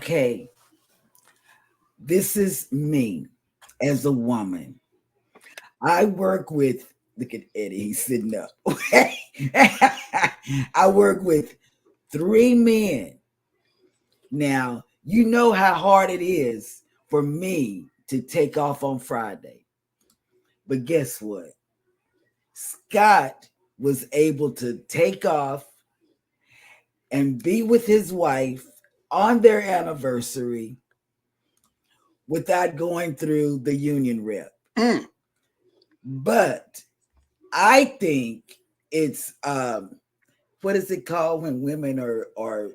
Okay, this is me as a woman. I work with, look at Eddie, he's sitting up. I work with three men. Now, you know how hard it is for me to take off on Friday. But guess what? Scott was able to take off and be with his wife on their anniversary without going through the union rep. But I think it's what is it called when women are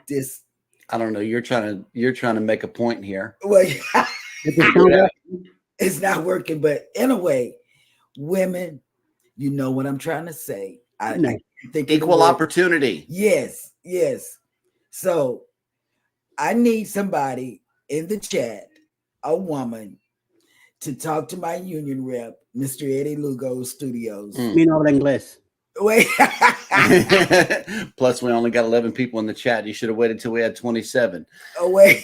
this? I don't know. You're trying to make a point here. Well, it's not working. But anyway, women, you know what I'm trying to say. I think equal opportunity. Yes. So I need somebody in the chat, a woman, to talk to my union rep, Mr. Eddie Lugo Studios. Me no habla inglés. Wait. Plus, we only got 11 people in the chat. You should have waited till we had 27. Oh, wait.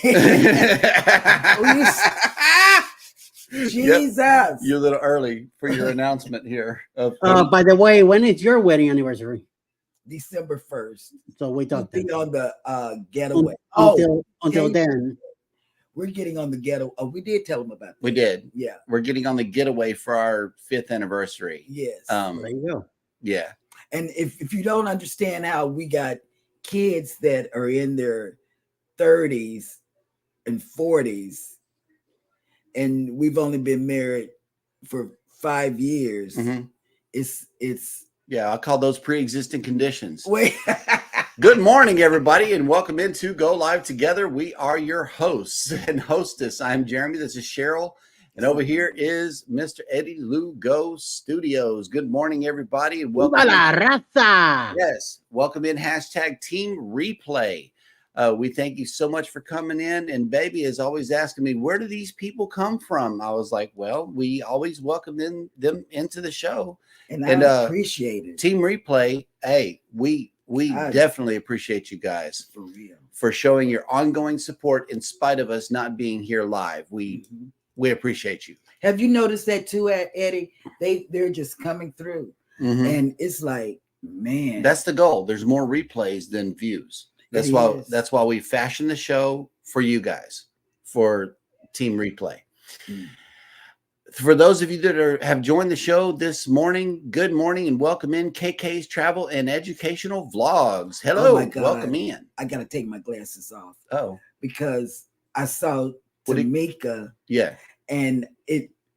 Jesus. Yep. You're a little early for your announcement here. By the way, when is your wedding anniversary? December 1st. So we talked on the getaway. Until then. We're getting on the getaway. Oh, we did tell them about that. We did. Yeah. We're getting on the getaway for our 5th anniversary. Yes. There you go. Yeah. And if you don't understand how we got kids that are in their 30s and 40s, and we've only been married for 5 years, it's yeah, I'll call those pre-existing conditions. Wait. Good morning, everybody, and welcome into Go Live Together. We are your hosts and hostess. I'm Jeremy. This is Cheryl. And over here is Mr. Eddie Lugo Studios. Good morning, everybody, and welcome. La raza. Yes, welcome in hashtag Team Replay. We thank you so much for coming in. And baby is always asking me, where do these people come from? I was like, well, we always welcome them into the show. And I appreciate it. Team Replay, hey, we definitely appreciate you guys for showing your ongoing support in spite of us not being here live. We appreciate you. Have you noticed that too, Eddie? They're just coming through, and it's like, man, that's the goal. There's more replays than views. That's why we fashion the show for you guys, for Team Replay. For those of you that have joined the show this morning, good morning and welcome in KK's Travel and Educational Vlogs. Hello, welcome in. I got to take my glasses off. Oh, because I saw Tamika. Yeah, and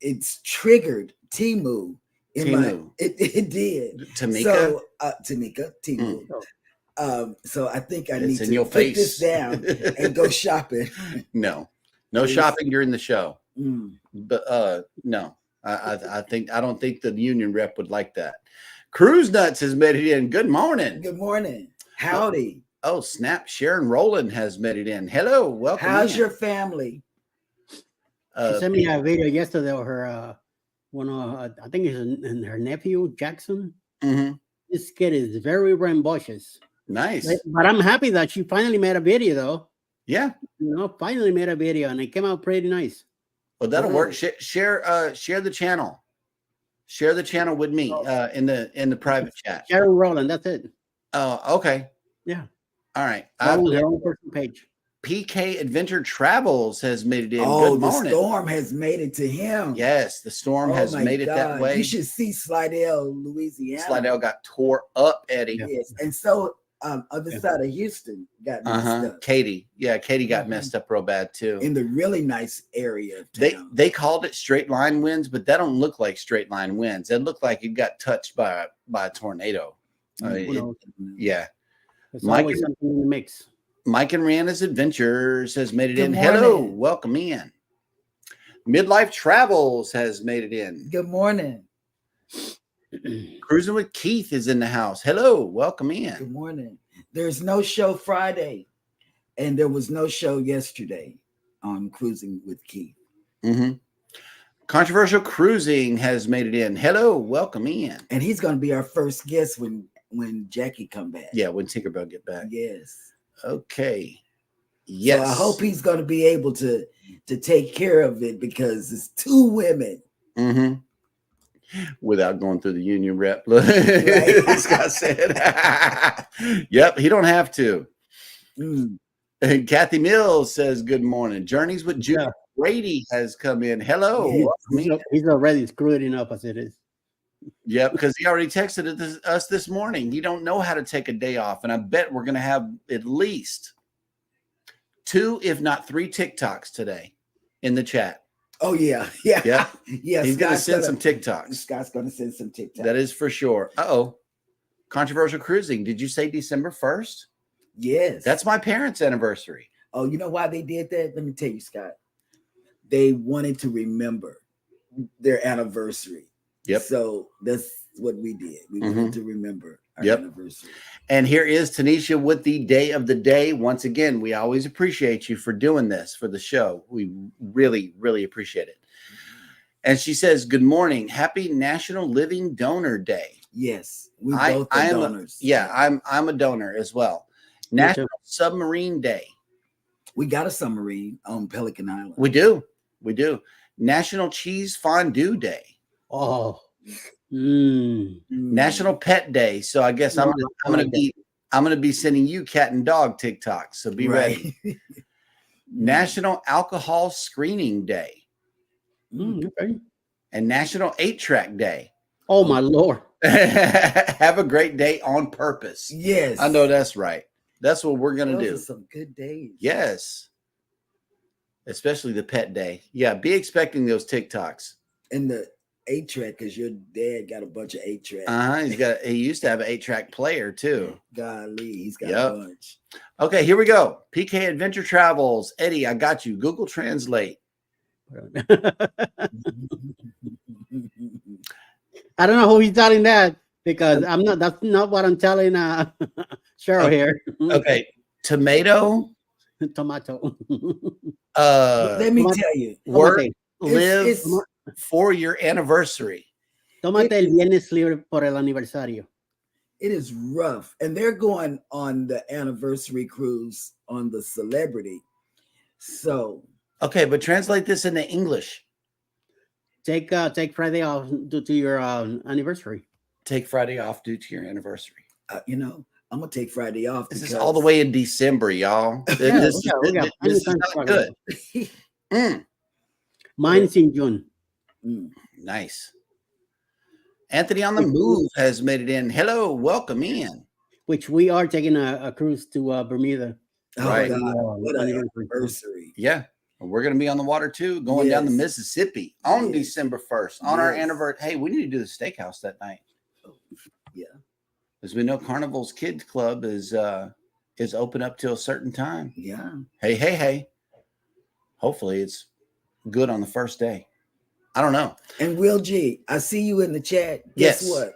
it's triggered Timu. It did. Tamika. So Tamika, Timu. So I think I need to put this down and go shopping. No shopping during the show. But no, I don't think the union rep would like that. Cruise Nuts has made it in. Good morning. Good morning. Howdy. Oh, snap. Sharon Rowland has made it in. Hello. Welcome. How's your family? She sent me a video yesterday of her, I think it's her nephew, Jackson. This kid is very rambunctious. Nice. But I'm happy that she finally made a video, though. Yeah. Finally made a video, and it came out pretty nice. Well, that'll work. Share the channel. Share the channel with me in the private chat. Sharon Rowland, that's it. Oh, okay. Yeah. All right. Their own personal page. PK Adventure Travels has made it in. Oh, good morning. The storm has made it to him. Yes, the storm has made it that way. You should see Slidell, Louisiana. Slidell got tore up, Eddie. Yes, and so other side of Houston got messed up. Katy got messed up real bad too. In the really nice area. They called it straight line winds, but that don't look like straight line winds. It looked like it got touched by a tornado. Yeah. There's always something in the mix. Mike and Rihanna's Adventures has made it in. Hello, welcome in. Midlife Travels has made it in. Good morning. Cruising with Keith is in the house. Hello, welcome in. Good morning. There's no show Friday, and there was no show yesterday on Cruising with Keith. Controversial Cruising has made it in. Hello, welcome in. And he's going to be our first guest when Jackie come back. Yeah, when Tinkerbell get back. Yes. Okay. Yes. So I hope he's going to be able to take care of it because it's 2 women. Mm-hmm. Without going through the union rep, right. Scott said. Yep, he don't have to. And Kathy Mills says, good morning. Journeys with Judy Brady has come in. Hello. He's already screwing up as it is. Yep, because he already texted us this morning. He don't know how to take a day off. And I bet we're going to have at least 2, if not 3 TikToks today in the chat. Oh, yeah. Yeah. Yeah. Yeah. He's going to send some TikToks. Scott's going to send some TikToks. That is for sure. Uh-oh. Controversial cruising. Did you say December 1st? Yes. That's my parents' anniversary. Oh, you know why they did that? Let me tell you, Scott. They wanted to remember their anniversary. Yep. So that's what we did. We wanted to remember our anniversary. And here is Tanisha with the day of the day. Once again, we always appreciate you for doing this for the show. We really, really appreciate it. And she says, good morning. Happy National Living Donor Day. Yes. We both are donors. I'm a donor as well. National Submarine Day. We got a submarine on Pelican Island. We do. National Cheese Fondue Day. Oh. National Pet Day. So I guess I'm gonna be sending you cat and dog TikToks. So be ready. National Alcohol Screening Day. Okay. And National 8-Track Day. Oh my Lord. Have a great day on purpose. Yes. I know that's right. That's what we're gonna do. Those are some good days. Yes. Especially the pet day. Yeah, be expecting those TikToks. And the 8-track, because your dad got a bunch of 8-track. He used to have an 8-track player too. Golly, he's got a bunch. Okay, here we go. PK Adventure Travels. Eddie, I got you. Google Translate. I don't know who he's telling that because that's not what I'm telling Cheryl here. Okay. Tomato. Let me tell you. Live for your anniversary. Tómate el viernes libre por el aniversario. It is rough. And they're going on the anniversary cruise on the Celebrity. So. Okay, but translate this into English. Take Friday off due to your anniversary. Take Friday off due to your anniversary. I'm gonna take Friday off. This is all the way in December, y'all. This is not good. Mine's in June. Nice. Anthony on the Move has made it in. Hello, welcome in. Which we are taking a cruise to Bermuda. Right. What an anniversary. Yeah. We're going to be on the water too, going down the Mississippi on December 1st on our anniversary. Hey, we need to do the steakhouse that night. Yeah. As we know, Carnival's Kids Club is open up till a certain time. Yeah. Hey. Hopefully it's good on the first day. I don't know. And Will G, I see you in the chat. Guess what?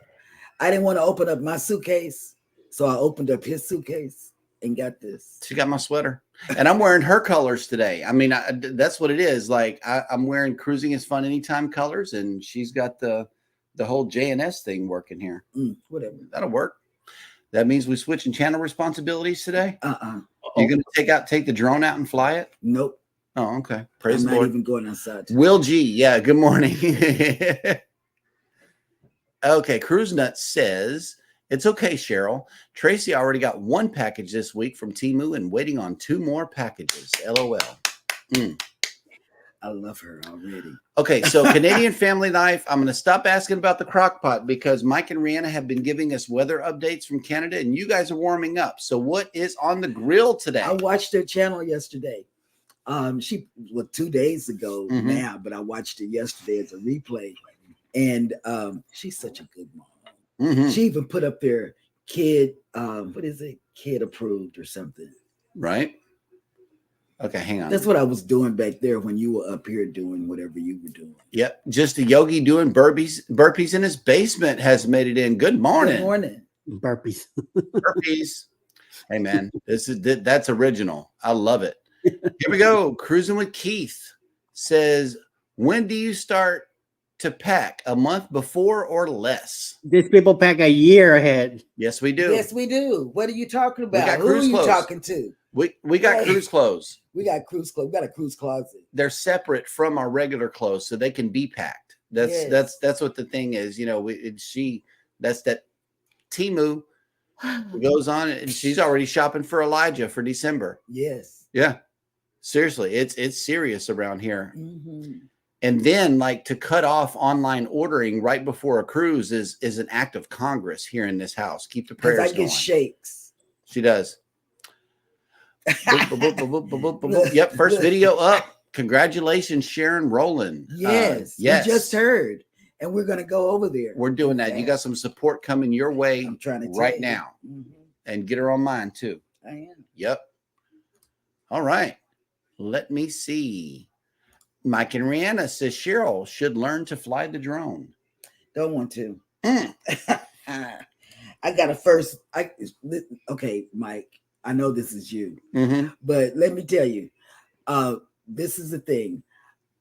I didn't want to open up my suitcase, so I opened up his suitcase and got this. She got my sweater. And I'm wearing her colors today. I mean, that's what it is. Like I'm wearing Cruising is Fun Anytime colors, and she's got the whole JNS thing working here. Whatever. That'll work. That means we switching channel responsibilities today? You're going to take the drone out and fly it? Nope. Oh, okay. Praise the Lord. I'm not even going outside today. Will G. Yeah, good morning. Okay, Cruise Nuts says, it's okay, Cheryl. Tracy already got 1 package this week from Temu and waiting on 2 more packages. LOL. I love her already. Okay, so Canadian Family Life. I'm going to stop asking about the crock pot because Mike and Rihanna have been giving us weather updates from Canada, and you guys are warming up. So what is on the grill today? I watched their channel yesterday. 2 days ago now, but I watched it yesterday as a replay. And she's such a good mom. She even put up there kid approved or something. Right. Okay, hang on. That's what I was doing back there when you were up here doing whatever you were doing. Yep. Just a yogi doing burpees in his basement has made it in. Good morning. Good morning. Burpees. Hey man, that's original. I love it. Here we go. Cruising with Keith says, when do you start to pack? A month before or less? These people pack a year ahead. Yes, we do. Yes, we do. What are you talking about? We got Who are you clothes. talking to? We got cruise clothes. We got cruise clothes. We got a cruise closet. They're separate from our regular clothes, so they can be packed. That's what the thing is. You know, that's that Timu goes on, and she's already shopping for Elijah for December. Yes. Yeah. Seriously, it's serious around here. Mm-hmm. And then, like, to cut off online ordering right before a cruise is an act of Congress here in this house. Keep the prayers going. I get shakes. She does. Yep, first video up. Congratulations, Sharon Rowland. Yes, yes. We just heard, and we're going to go over there. We're doing that. You got some support coming your way. I'm trying to right now, and get her on mine too. I am. Yep. All right. Let me see. Mike and Rihanna says Cheryl should learn to fly the drone. Don't want to. I got a first. Okay, Mike. I know this is you, but let me tell you, this is the thing.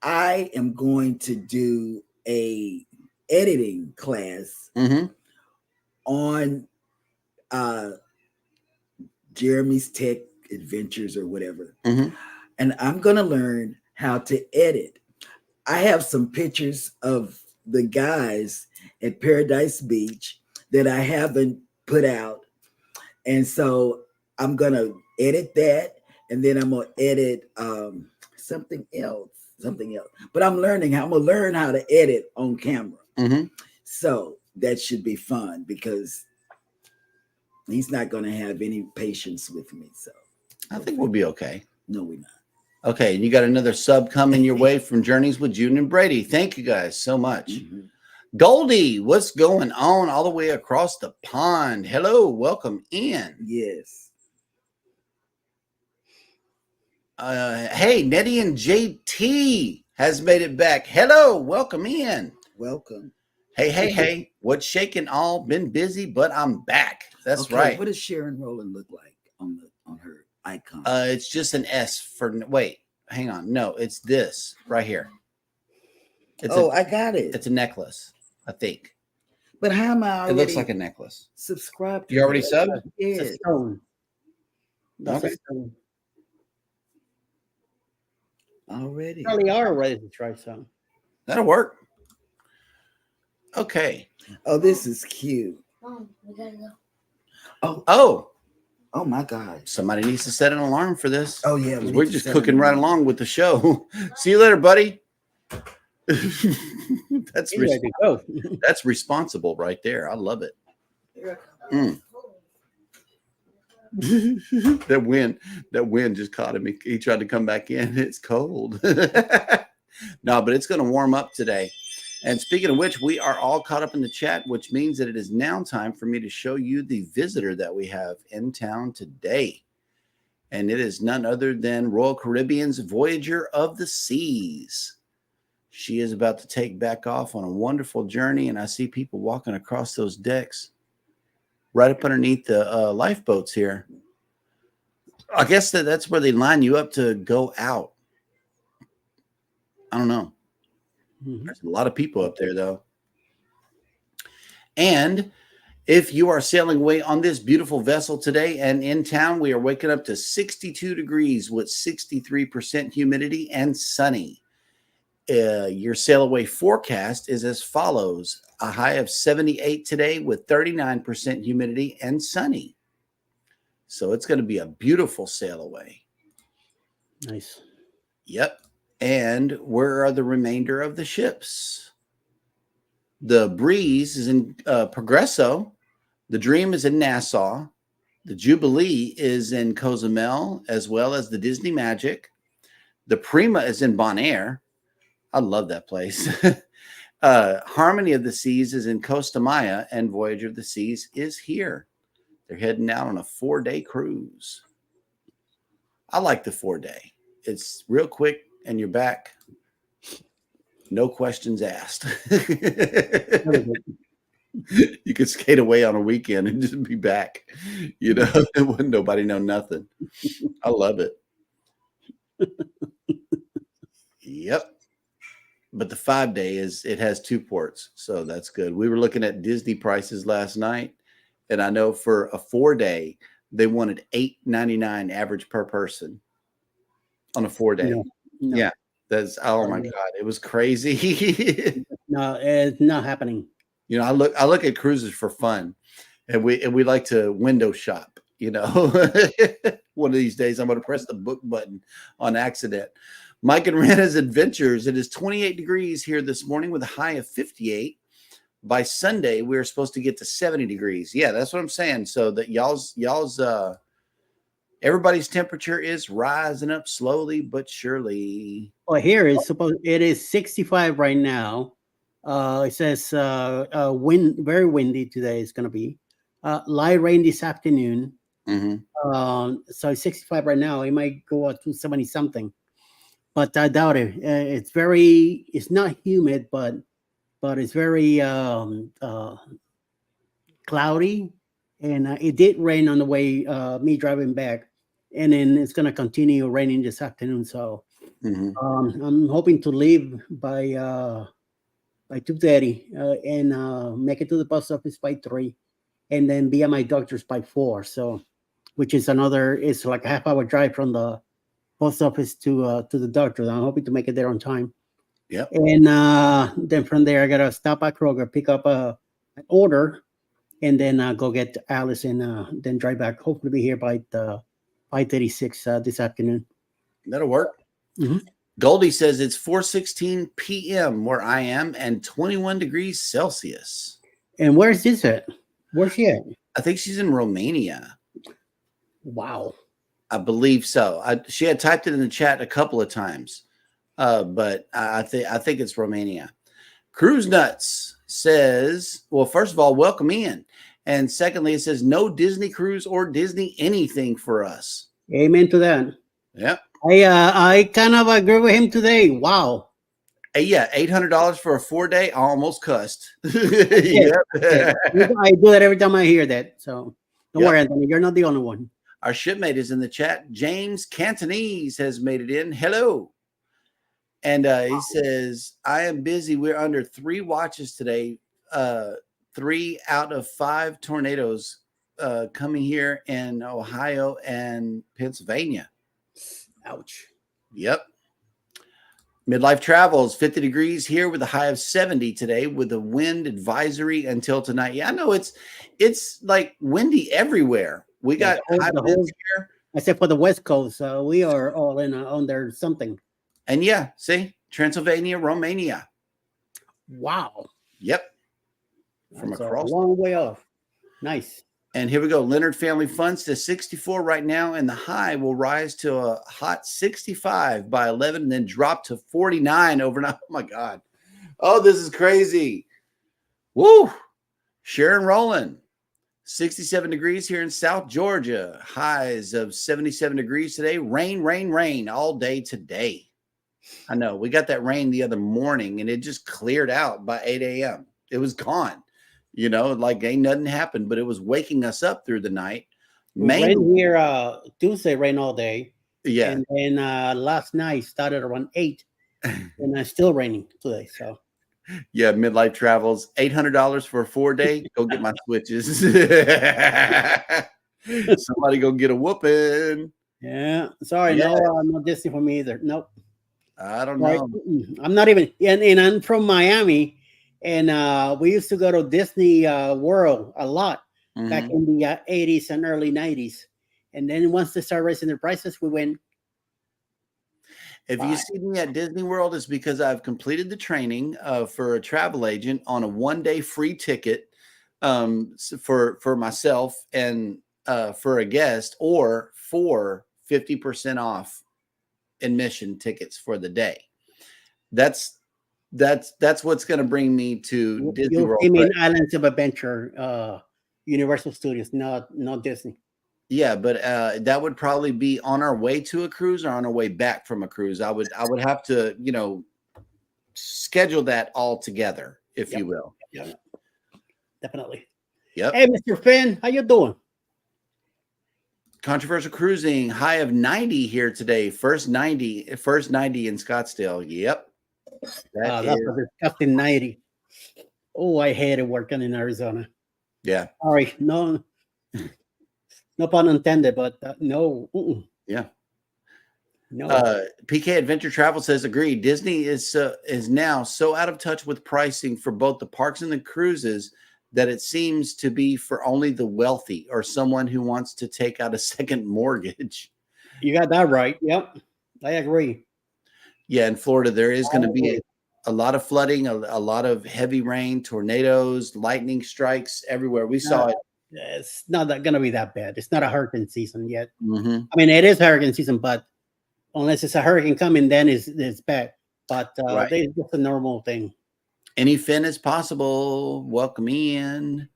I am going to do a editing class on Jeremy's Tech Adventures or whatever, and I'm going to learn how to edit. I have some pictures of the guys at Paradise Beach that I haven't put out. And so I'm going to edit that. And then I'm going to edit something else. But I'm going to learn how to edit on camera. So that should be fun because he's not going to have any patience with me. So I think we'll be okay. No, we're not. Okay, and you got another sub coming your way from Journeys with June and Brady. Thank you guys so much. Goldie, what's going on all the way across the pond? Hello, welcome in. Yes. Hey, Nettie and JT has made it back. Hello, welcome in. Welcome. Hey. What's shaking all? Been busy, but I'm back. That's right. What does Sharon Rowland look like on her icon? It's just an S for wait. Hang on. No, it's this right here. I got it. It's a necklace, I think. But how am I already? It looks like a necklace. Subscribe to you already subbed? Yes. It's a stone. That's okay. a stone. Already. Probably are ready to try some. That'll work. Okay. Oh, this is cute. Mom, we gotta go. Oh my God. Somebody needs to set an alarm for this. Oh yeah. We're just cooking right along with the show. See you later, buddy. That's that's responsible right there. I love it. That wind just caught him. He tried to come back in. It's cold. No, but it's going to warm up today. And speaking of which, we are all caught up in the chat, which means that it is now time for me to show you the visitor that we have in town today. And it is none other than Royal Caribbean's Voyager of the Seas. She is about to take back off on a wonderful journey, and I see people walking across those decks right up underneath the lifeboats here. I guess that's where they line you up to go out. I don't know. There's a lot of people up there, though. And if you are sailing away on this beautiful vessel today and in town, we are waking up to 62 degrees with 63% humidity and sunny. Your sail away forecast is as follows. A high of 78 today with 39% humidity and sunny. So it's going to be a beautiful sail away. Nice. Yep. And where are the remainder of the ships? The Breeze is in Progresso. The Dream is in Nassau. The Jubilee is in Cozumel, as well as the Disney Magic. The Prima is in Bonaire. I love that place. Harmony of the Seas is in Costa Maya, and Voyager of the Seas is here. They're heading out on a 4-day cruise. I like the 4-day. It's real quick, and you're back. No questions asked. You could skate away on a weekend and just be back. You know, wouldn't nobody know nothing. I love it. Yep. But the 5-day it has 2 ports, so that's good. We were looking at Disney prices last night, and I know for a 4-day, they wanted $8.99 average per person on a 4-day. No. Yeah, that's my God, it was crazy. No, it's not happening. You know, I look at cruises for fun, and we like to window shop. You know, one of these days I'm going to press the book button on accident. Mike and Rena's Adventures. It is 28 degrees here this morning with a high of 58. By Sunday, we're supposed to get to 70 degrees. Yeah, that's what I'm saying. So that y'all's everybody's temperature is rising up slowly but surely. Well, here it is 65 right now. It says very windy today. It's going to be light rain this afternoon. So it's 65 right now. It might go up to 70 something, but I doubt it. It's not humid, but it's very cloudy, and it did rain on the way me driving back, and then it's going to continue raining this afternoon. So I'm hoping to leave by 2:30 and make it to the post office by 3, and then be at my doctor's by 4. So, which is it's like a half-hour drive from the post office to the doctor. I'm hoping to make it there on time. Yeah. And then from there, I gotta stop at Kroger, pick up an order, and then go get Alice, and then drive back. Hopefully, be here by 5:36 this afternoon. That'll work. Goldie says it's 4:16 p.m. where I am, and 21 degrees Celsius. And where's this at? Where's she at? I think she's in Romania. Wow. I believe so. She had typed it in the chat a couple of times, but I think it's Romania. Cruise Nuts says, well, first of all, welcome in. And secondly, it says no Disney cruise or Disney anything for us. Amen to that. Yeah. I kind of agree with him today. Wow. Yeah, $800 for a 4-day. I almost cussed. Yeah. I do that every time I hear that. So don't worry, Anthony. You're not the only one. Our shipmate is in the chat. James Cantonese has made it in. Hello. And he says, I am busy. We're under 3 watches today. 3 out of 5 tornadoes coming here in Ohio and Pennsylvania. Ouch. Yep. Midlife Travels, 50 degrees here with a high of 70 today with a wind advisory until tonight. Yeah, I know it's like windy everywhere. We got high winds here. Except for the West Coast. We are all in under something. And yeah, see, Transylvania, Romania. Wow. Yep. From across. A long way off. Nice. And here we go. Leonard Family Funds to 64 right now, and the high will rise to a hot 65 by 11 and then drop to 49 overnight. Oh, my God. Oh, this is crazy. Woo. Sharon Rowland, 67 degrees here in South Georgia. Highs of 77 degrees today. Rain, rain, rain all day today. I know. We got that rain the other morning, and it just cleared out by 8 a.m. It was gone. You know, like ain't nothing happened, but it was waking us up through the night. Rain here Tuesday, rain all day. Yeah. And then last night started around 8, and it's still raining today. So yeah, Midlife Travels, $800 for a 4-day. Go get my switches. Somebody go get a whooping. Yeah. Sorry, no Disney for me either. Nope. I don't know. I'm not even and I'm from Miami. And we used to go to Disney World a lot back in the 80s and early 90s. And then once they started raising their prices, we went. If you see me at Disney World, it's because I've completed the training for a travel agent on a 1-day free ticket for myself and for a guest, or for 50% off admission tickets for the day. That's what's going to bring me to Disney World. You mean Islands of Adventure, Universal Studios, not Disney. Yeah, but that would probably be on our way to a cruise or on our way back from a cruise. I would have to, schedule that all together, if you will. Yeah, definitely. Yep. Hey, Mr. Finn, how you doing? Controversial Cruising, high of 90 here today. First 90 in Scottsdale. Yep. That's a disgusting 90. Oh, I hated working in Arizona. Yeah. Sorry, no. No pun intended, but no. Yeah. No. PK Adventure Travel says, agreed. Disney is now so out of touch with pricing for both the parks and the cruises that it seems to be for only the wealthy or someone who wants to take out a second mortgage. You got that right. Yep. I agree. Yeah, in Florida, there is going to be a lot of flooding, a lot of heavy rain, tornadoes, lightning strikes everywhere. We saw it. It's not going to be that bad. It's not a hurricane season yet. Mm-hmm. I mean, it is hurricane season, but unless it's a hurricane coming, then it's bad. But Right. it's just a normal thing. Any fin is possible. Welcome in.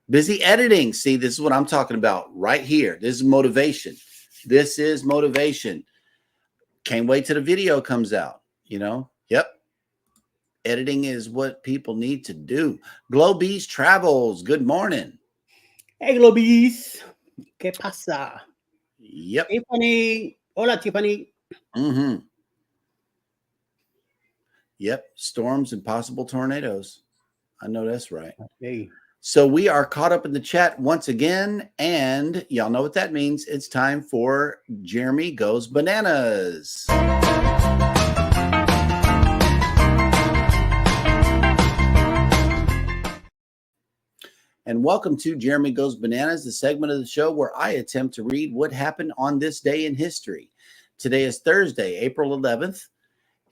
Busy editing. See, this is what I'm talking about right here. This is motivation. This is motivation. Can't wait till the video comes out. Yep. Editing is what people need to do. Globees Travels. Good morning. Hey, Globies. ¿Qué pasa? Yep. Tiffany. Hola, Tiffany. Mm-hmm. Yep. Storms and possible tornadoes. I know that's right. Hey. So we are caught up in the chat once again, and y'all know what that means. It's time for Jeremy Goes Bananas. And welcome to Jeremy Goes Bananas, the segment of the show where I attempt to read what happened on this day in history. Today is Thursday, April 11th.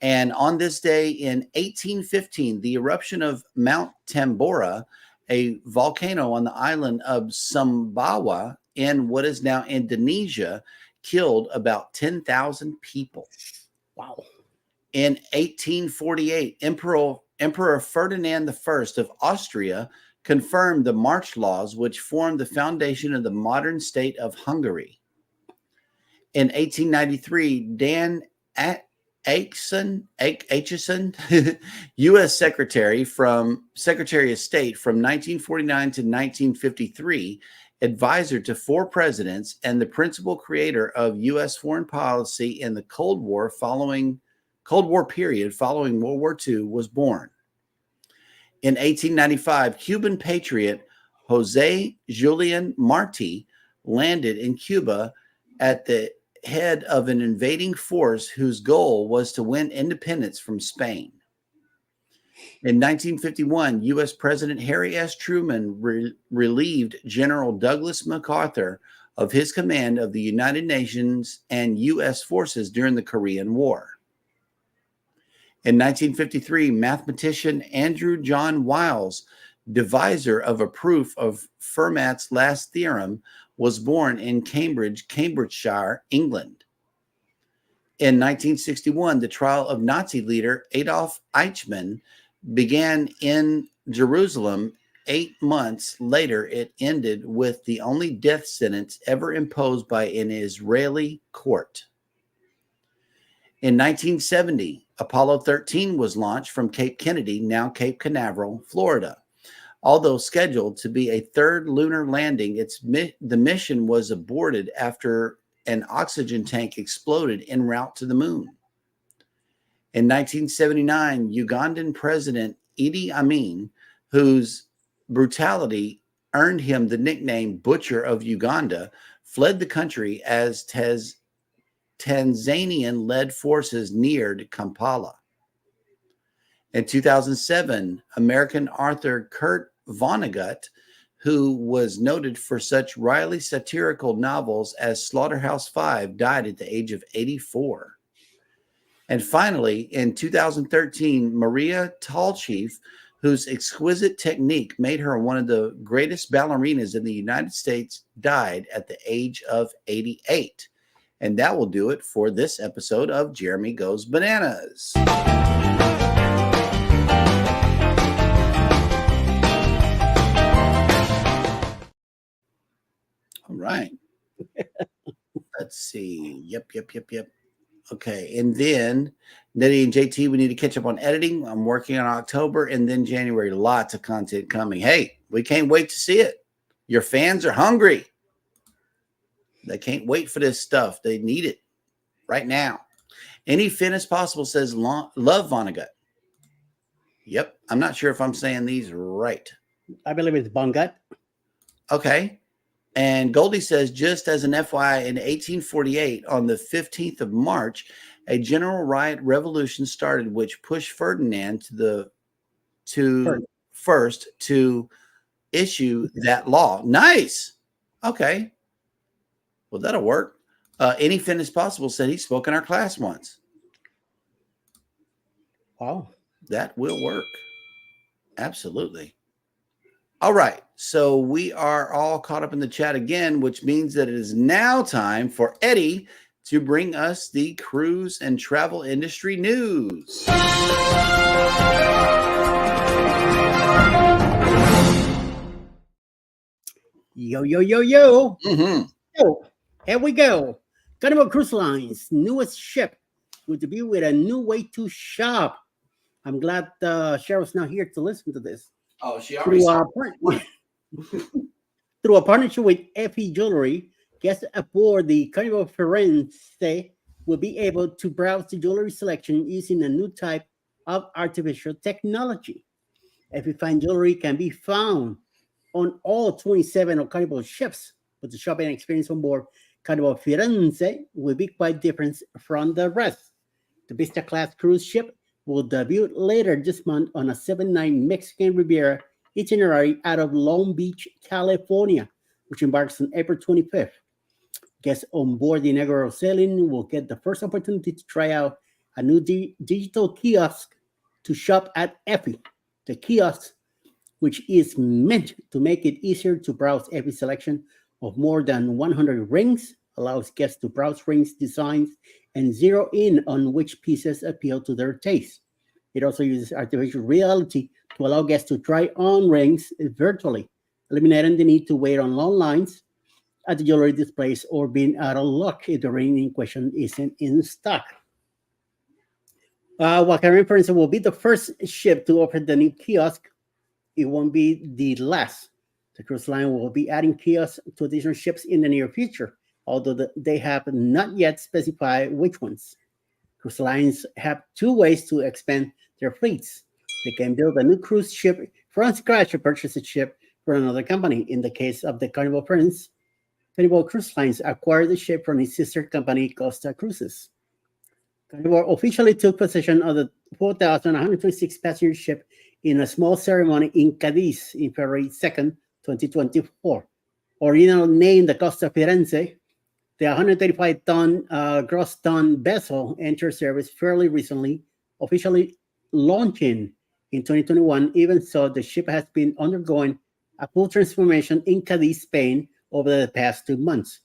And on this day in 1815, the eruption of Mount Tambora, a volcano on the island of Sumbawa in what is now Indonesia, killed about 10,000 people. Wow. In 1848, Emperor Ferdinand I of Austria confirmed the March laws, which formed the foundation of the modern state of Hungary. In 1893, Dan Aitchison, U.S. Secretary of State from 1949 to 1953, advisor to 4 presidents, and the principal creator of U.S. foreign policy in the Cold War period following World War II, was born. In 1895, Cuban patriot Jose Julian Marti landed in Cuba at the head of an invading force whose goal was to win independence from Spain. In 1951, U.S. President Harry S. Truman relieved General Douglas MacArthur of his command of the United Nations and U.S. forces during the Korean War. In 1953, mathematician Andrew John Wiles, deviser of a proof of Fermat's last theorem, was born in Cambridgeshire, England. In 1961, the trial of Nazi leader Adolf Eichmann began in Jerusalem. 8 months later, it ended with the only death sentence ever imposed by an Israeli court. In 1970, Apollo 13 was launched from Cape Kennedy, now Cape Canaveral, Florida. Although scheduled to be a 3rd lunar landing, the mission was aborted after an oxygen tank exploded en route to the moon. In 1979, Ugandan President Idi Amin, whose brutality earned him the nickname Butcher of Uganda, fled the country as Tanzanian-led forces neared Kampala. In 2007, American author Kurt Vonnegut, who was noted for such wryly satirical novels as Slaughterhouse-Five, died at the age of 84. And finally, in 2013, Maria Tallchief, whose exquisite technique made her one of the greatest ballerinas in the United States, died at the age of 88. And that will do it for this episode of Jeremy Goes Bananas. All right. Let's see. Yep. Okay. And then Nettie and JT, we need to catch up on editing. I'm working on October and then January. Lots of content coming. Hey, we can't wait to see it. Your fans are hungry. They can't wait for this stuff. They need it right now. Any fin as possible, says Love Vonnegut. Yep. I'm not sure if I'm saying these right. I believe it's Bongut. Okay. And Goldie says, just as an FYI, in 1848, on the 15th of March, a general riot revolution started, which pushed Ferdinand first to issue that law. Nice. Okay. Well, that'll work. Any Finn is possible said he spoke in our class once. Wow. That will work. Absolutely. All right. So we are all caught up in the chat again, which means that it is now time for Eddie to bring us the cruise and travel industry news. Yo, yo, yo, yo. Mm-hmm. So, here we go. Carnival Cruise Line's newest ship will debut with a new way to shop. I'm glad Cheryl's not here to listen to this. Oh, she already Through a partnership with Effie Jewelry, guests aboard the Carnival Firenze will be able to browse the jewelry selection using a new type of artificial technology. Effie Fine Jewelry can be found on all 27 of Carnival ships, but the shopping experience on board Carnival Firenze will be quite different from the rest. The Vista class cruise ship will debut later this month on a 7-night Mexican Riviera itinerary out of Long Beach, California, which embarks on April 25th. Guests on board the inaugural sailing will get the first opportunity to try out a new digital kiosk to shop at Effie. The kiosk, which is meant to make it easier to browse Effie's selection of more than 100 rings, allows guests to browse rings designs and zero in on which pieces appeal to their taste. It also uses artificial reality to allow guests to try on rings virtually, eliminating the need to wait on long lines at the jewelry displays or being out of luck if the ring in question isn't in stock. While Caribbean Peninsula will be the first ship to offer the new kiosk, it won't be the last. The cruise line will be adding kiosks to additional ships in the near future, although they have not yet specified which ones. Cruise lines have two ways to expand their fleets. They can build a new cruise ship from scratch or purchase a ship from another company. In the case of the Carnival Prince, Carnival Cruise Lines acquired the ship from its sister company, Costa Cruises. Carnival officially took possession of the 4,126 passenger ship in a small ceremony in Cadiz in February 2nd, 2024. Originally named the Costa Firenze, the 135-ton gross ton vessel entered service fairly recently, officially launching in 2021. Even so, the ship has been undergoing a full transformation in Cadiz, Spain, over the past 2 months.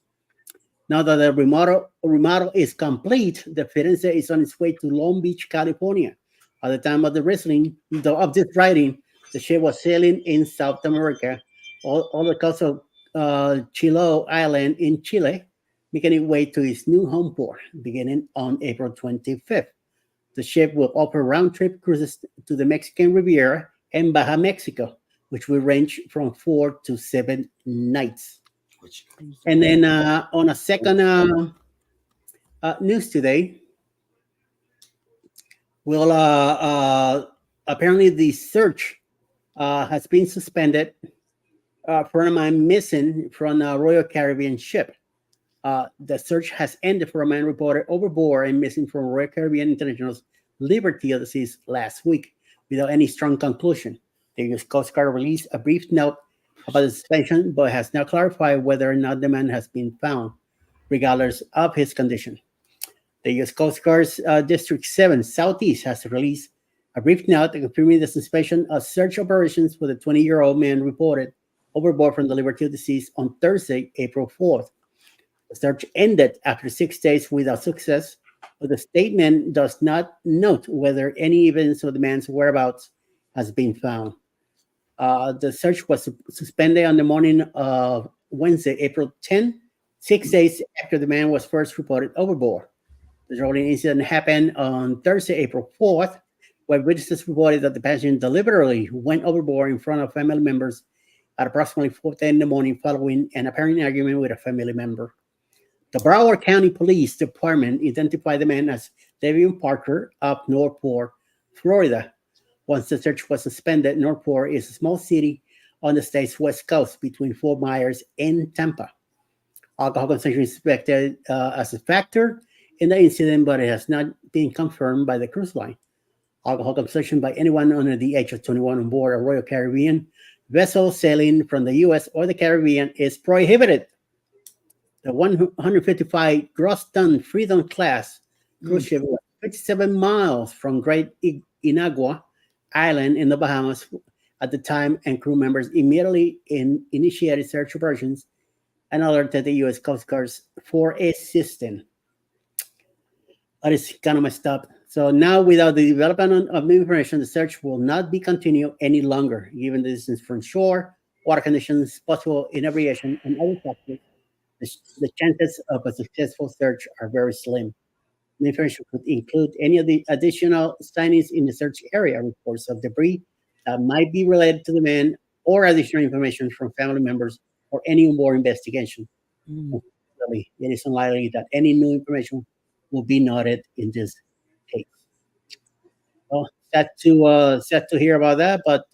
Now that the remodel is complete, the Firenze is on its way to Long Beach, California. At the time of the of this writing, the ship was sailing in South America, all the coast of Chiloé Island in Chile, making its way to its new home port, beginning on April 25th. The ship will offer round-trip cruises to the Mexican Riviera and Baja Mexico, which will range from 4 to 7 nights. And then on a second news today, apparently the search has been suspended for a man missing from a Royal Caribbean ship. The search has ended for a man reported overboard and missing from Royal Caribbean International's Liberty of the Seas last week without any strong conclusion. The U.S. Coast Guard released a brief note about the suspension, but has now clarified whether or not the man has been found, regardless of his condition. The U.S. Coast Guard's District 7 Southeast has released a brief note confirming the suspension of search operations for the 20-year-old man reported overboard from the Liberty of the Seas on Thursday, April 4th. The search ended after 6 days without success, but the statement does not note whether any evidence of the man's whereabouts has been found. The search was suspended on the morning of Wednesday, April 10, 6 days after the man was first reported overboard. The rolling incident happened on Thursday, April 4th, where witnesses reported that the passenger deliberately went overboard in front of family members at approximately 4:10 in the morning following an apparent argument with a family member. The Broward County Police Department identified the man as Davion Parker of Northport, Florida. Once the search was suspended, Northport is a small city on the state's west coast between Fort Myers and Tampa. Alcohol consumption is suspected as a factor in the incident, but it has not been confirmed by the cruise line. Alcohol consumption by anyone under the age of 21 on board a Royal Caribbean vessel sailing from the U.S. or the Caribbean is prohibited. The 155 gross ton Freedom class cruise ship was 57 miles from Great Inagua Island in the Bahamas at the time, and crew members immediately initiated search operations and alerted the U.S. Coast Guard for assistance. That is kind of messed up. So now, without the development of new information, the search will not be continued any longer, given the distance from shore, water conditions, possible inebriation, and other factors. The chances of a successful search are very slim. The information could include any of the additional signings in the search area, reports of debris that might be related to the men, or additional information from family members or any onboard investigation. It is unlikely that any new information will be noted in this case. Well, sad to hear about that, but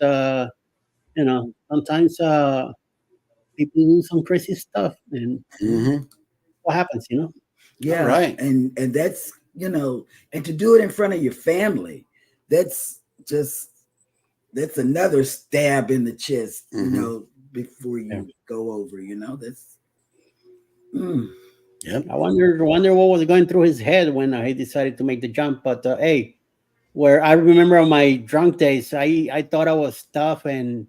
sometimes people do some crazy stuff, and what happens, Yeah, right. And that's and to do it in front of your family, that's another stab in the chest, before you go over. That's. Yep. I wonder what was going through his head when he decided to make the jump. But hey, where I remember on my drunk days, I thought I was tough and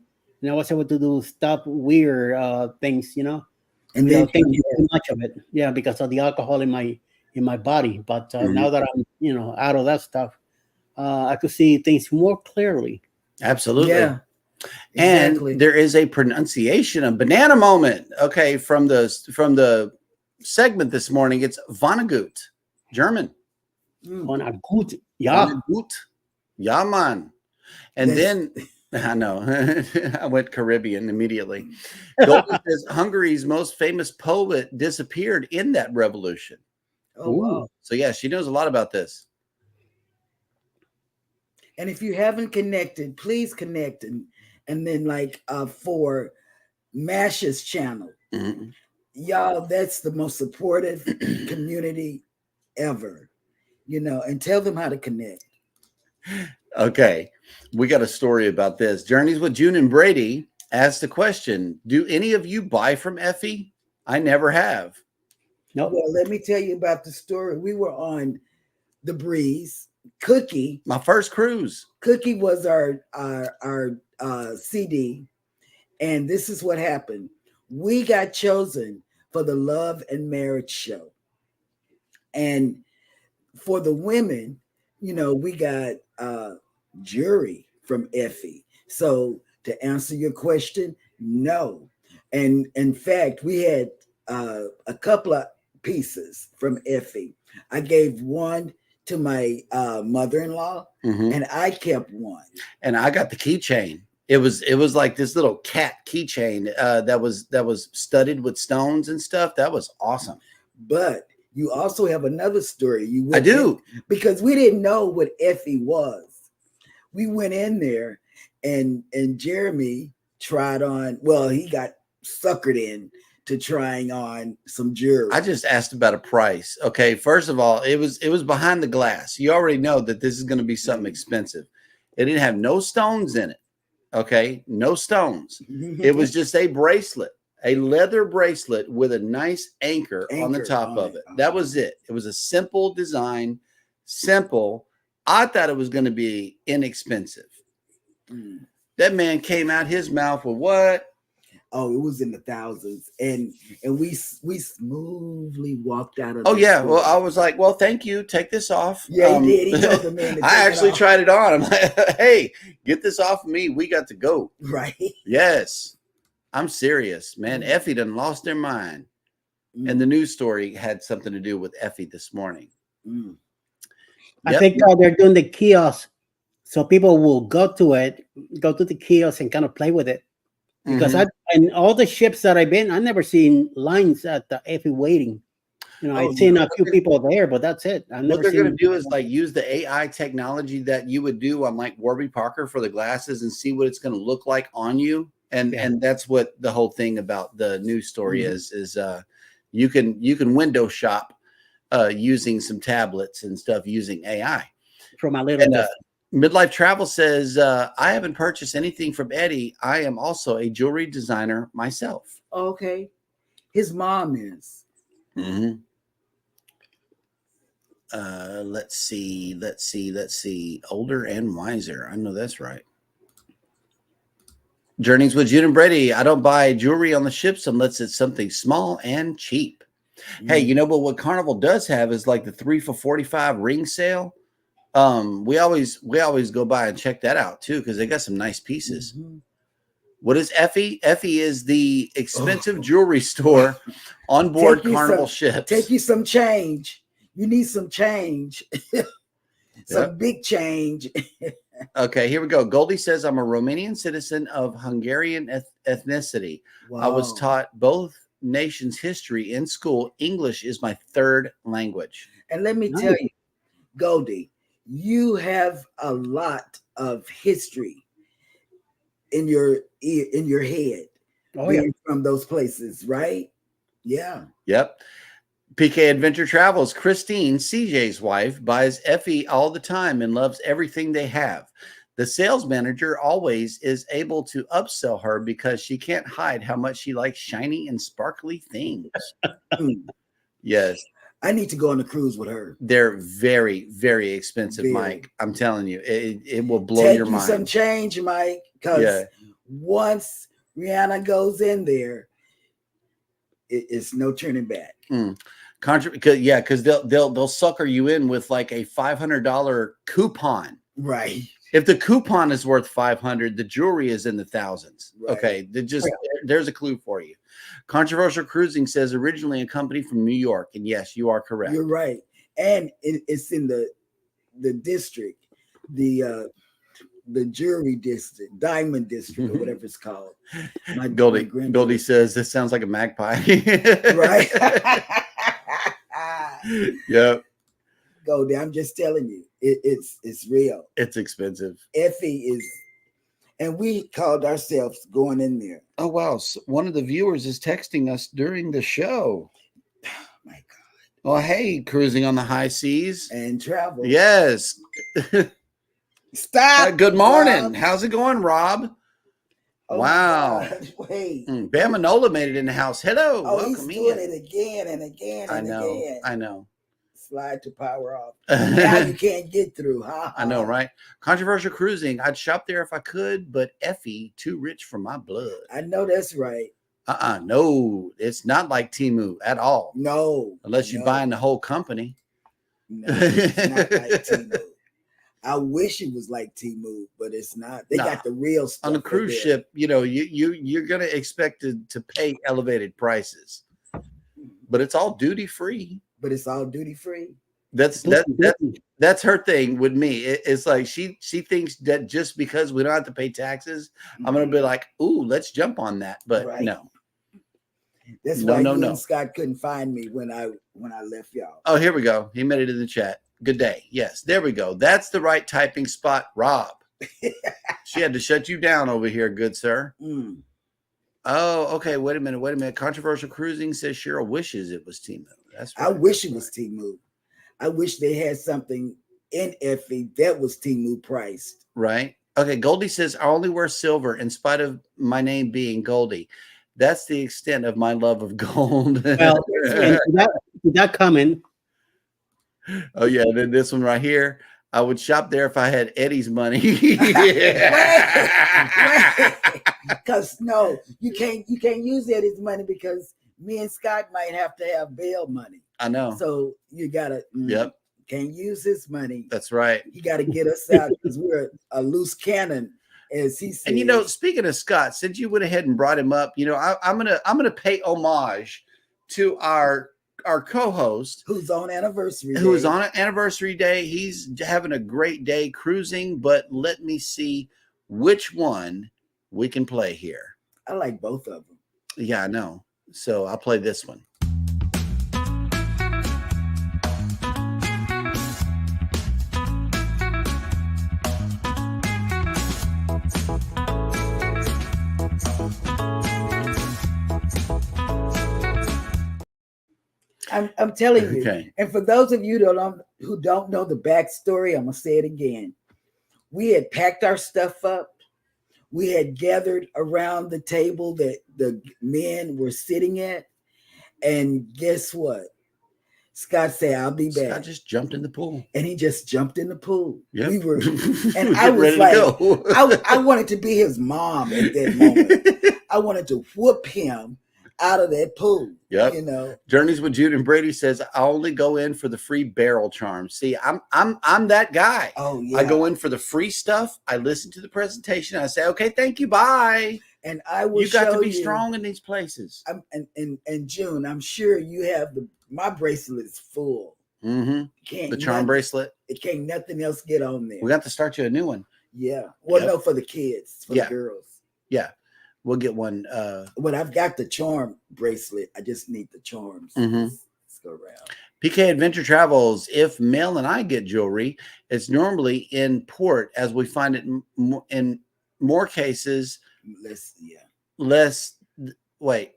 I was able to do stuff, weird things, And then thinking too much of it, because of the alcohol in my body. But now that I'm out of that stuff, I could see things more clearly. Absolutely. Yeah. Exactly. And there is a pronunciation, a banana moment. Okay, from the segment this morning, it's Vonnegut, German. Vonnegut, yeah. Vonnegut, ja, man. And then I know I went Caribbean immediately. Golden says Hungary's most famous poet disappeared in that revolution. Oh, wow. So yeah, she knows a lot about this. And if you haven't connected, please connect and then for Mash's channel. Y'all, that's the most supportive community ever. And tell them how to connect. Okay, we got a story about this. Journeys with June and Brady asked the question, do any of you buy from Effie? I never have. No. Well, let me tell you about the story. We were on the Breeze. Cookie, my first cruise. Cookie was our CD, and this is what happened. We got chosen for the Love and Marriage show, and for the women, we got jury from Effie. So to answer your question, no. And in fact, we had a couple of pieces from Effie. I gave one to my mother-in-law, and I kept one. And I got the keychain. It was like this little cat keychain that was studded with stones and stuff. That was awesome. But you also have another story. I do. Because we didn't know what Effie was. We went in there and Jeremy tried on, well, he got suckered in to trying on some jewelry. I just asked about a price. Okay, first of all, it was behind the glass. You already know that this is going to be something expensive. It didn't have no stones in it. Okay, no stones. It was just a bracelet, a leather bracelet with a nice anchor on the top of it. That was it. It was a simple design, simple. I thought it was going to be inexpensive. That man came out his mouth with what? Oh, it was in the thousands, and we smoothly walked out of. Oh yeah, store. Well, I was like, well, thank you. Take this off. Yeah, he did. He told the man. I actually tried it on. I'm like, hey, get this off of me. We got to go. Right. Yes, I'm serious, man. Effie done lost their mind, and the news story had something to do with Effie this morning. Yep. I think they're doing the kiosk, so people will go to the kiosk and kind of play with it. Because and all the ships that I've been, I've never seen lines at the Effie waiting. I've seen a few people there, but that's it. What they're going to do is like use the AI technology that you would do on like Warby Parker for the glasses and see what it's going to look like on you And that's what the whole thing about the news story is you can window shop using some tablets and stuff using AI. From my little Midlife Travel says, I haven't purchased anything from Eddie. I am also a jewelry designer myself. Okay. His mom is. Mm-hmm. Let's see. Older and wiser. I know that's right. Journeys with June and Brady. I don't buy jewelry on the ships unless it's something small and cheap. Hey, you know, but what Carnival does have is like the 3 for $45 ring sale. We always go by and check that out too, because they got some nice pieces. What is Effie? Effie is the expensive jewelry store on board Carnival ships. Take you some change. You need some change. Some big change. Okay, here we go. Goldie says, I'm a Romanian citizen of Hungarian ethnicity. Wow. I was taught both nations' history in school. English is my third language. And let me tell you, Goldie, you have a lot of history in your head from those places, right? Yeah. Yep. PK Adventure Travels. Christine, CJ's wife, buys Effie all the time and loves everything they have. The sales manager always is able to upsell her because she can't hide how much she likes shiny and sparkly things. Yes. I need to go on a cruise with her. They're very, very expensive, Mike. I'm telling you, it will blow your mind. Take you some change, Mike, because once Rihanna goes in there, it's no turning back. Because they'll sucker you in with like a $500 coupon. Right. If the coupon is worth $500, the jewelry is in the thousands. Right. Okay, there's a clue for you. Controversial Cruising says originally a company from New York, and yes, you are correct. You're right, and it's in the district, the jewelry district, diamond district, or whatever it's called. Goldie says this sounds like a magpie. Right. Yep. Goldie, I'm just telling you, it's real. It's expensive. Effie is, and we called ourselves going in there. Oh wow! So one of the viewers is texting us during the show. Oh my God! Oh hey, cruising on the high seas and travel. Yes. Stop. Good morning. Rob. How's it going, Rob? Oh wow. Wait. Bam Manola made it in the house. Hello. Oh, welcome he's doing it again and again and again. I know. Slide to power off. Now you can't get through. I know, right? Controversial Cruising. I'd shop there if I could, but Effie, too rich for my blood. I know that's right. No, it's not like Temu at all. No. Unless you're buying the whole company. No, it's not like Temu. I wish it was like Temu, but it's not. They got the real stuff. On a cruise ship, you know, you're gonna expect to pay elevated prices. But it's all duty free. But it's all duty free. That's her thing with me. It's like she thinks that just because we don't have to pay taxes, I'm gonna be like, ooh, let's jump on that. But no. That's why you and Scott couldn't find me when I left y'all. Oh, here we go. He made it in the chat. Good day. Yes, there we go. That's the right typing spot, Rob. She had to shut you down over here, good sir. Oh, okay. Wait a minute. Controversial Cruising says Cheryl wishes it was Temu. That's right. I wish it was Temu. I wish they had something in Effie that was Temu priced. Right. Okay. Goldie says I only wear silver in spite of my name being Goldie. That's the extent of my love of gold. Well, that coming. Oh yeah, then this one right here. I would shop there if I had Eddie's money. Because no, you can't use Eddie's money because me and Scott might have to have bail money. I know. So you gotta can't use his money. That's right. You gotta get us out because we're a loose cannon, as he said. And you know, speaking of Scott, since you went ahead and brought him up, you know, I'm gonna pay homage to our co-host who's on anniversary day. He's having a great day cruising, but let me see which one we can play here. I like both of them. Yeah, I know. So I'll play this one. I'm telling you. Okay. And for those of you who don't know the backstory, I'm gonna say it again. We had packed our stuff up. We had gathered around the table that the men were sitting at, and guess what? Scott said, "I'll be back." Scott just jumped in the pool, and he just jumped in the pool. Yep. We were, and We're I was ready like, to go. I wanted to be his mom at that moment. I wanted to whoop him out of that pool. Yep. You know. Journeys with Jude and Brady says, I only go in for the free barrel charm. See, I'm that guy. Oh yeah. I go in for the free stuff. I listen to the presentation. I say, okay, thank you, bye. And I will. You got to be strong in these places. And June, I'm sure you have my bracelet is full. Mm-hmm. The charm bracelet. It can't nothing else get on there. We got to start you a new one. Yeah. Well, no, for the kids, for the girls. Yeah. We'll get one. But I've got the charm bracelet. I just need the charms. Let's go around. PK Adventure Travels. If Mel and I get jewelry, it's normally in port, as we find it in more cases. Less. Wait.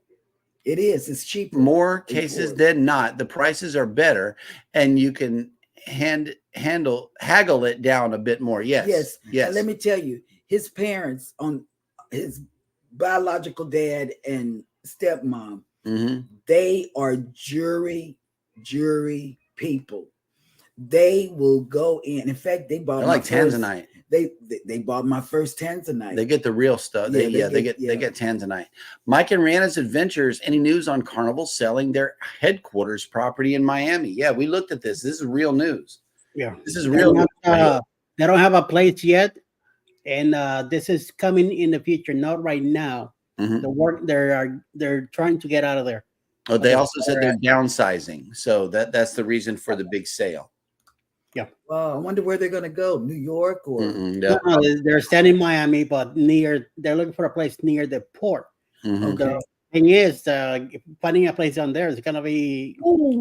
It is. It's cheaper. More cases than not. The prices are better, and you can haggle it down a bit more. Yes. And let me tell you, his parents, on his biological dad and stepmom, they are jury people. They will go in. In fact, they bought like Tanzanite. They bought my first Tanzanite. They get the real stuff. They get Tanzanite. Mike and Rihanna's Adventures. Any news on Carnival selling their headquarters property in Miami? Yeah, we looked at this. This is real news. Yeah, this is real. They don't have a place yet, and this is coming in the future. Not right now. The work they're trying to get out of there. Oh, they also said they're downsizing, so that's the reason for the big sale. Yeah. Well, I wonder where they're going to go. New York or no, they're staying in Miami, but they're looking for a place near the port. The thing is, finding a place down there is going to be